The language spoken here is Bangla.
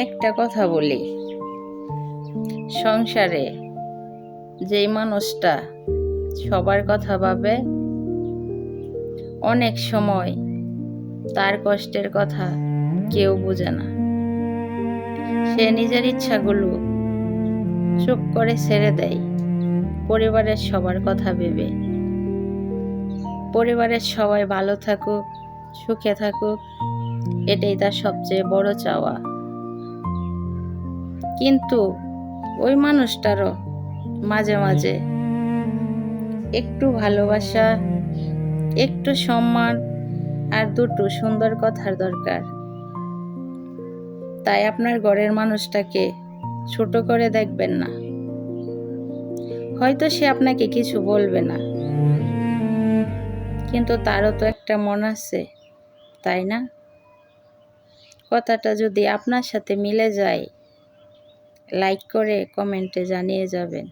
একটা কথা বলি, সংসারে যেই মানুষটা সবার কথা ভাবে, অনেক সময় তার কষ্টের কথা কেউ বোঝে না। সে নিজের ইচ্ছাগুলো চুপ করে ছেড়ে দেয় পরিবারের সবার কথা ভেবে। পরিবারের সবাই ভালো থাকুক, সুখে থাকুক, এটাই তার সবচেয়ে বড় চাওয়া। কিন্তু ওই মানুষটারও মাঝে মাঝে একটু ভালোবাসা, একটু সম্মান আর দুটো সুন্দর কথার দরকার। তাই আপনার ঘরের মানুষটাকে ছোট করে দেখবেন না। হয়তো সে আপনাকে কিছু বলবে না, কিন্তু তারও তো একটা মন আছে, তাই না? কথাটা যদি আপনার সাথে মিলে যায়, লাইক করে কমেন্টে জানিয়ে যাবেন।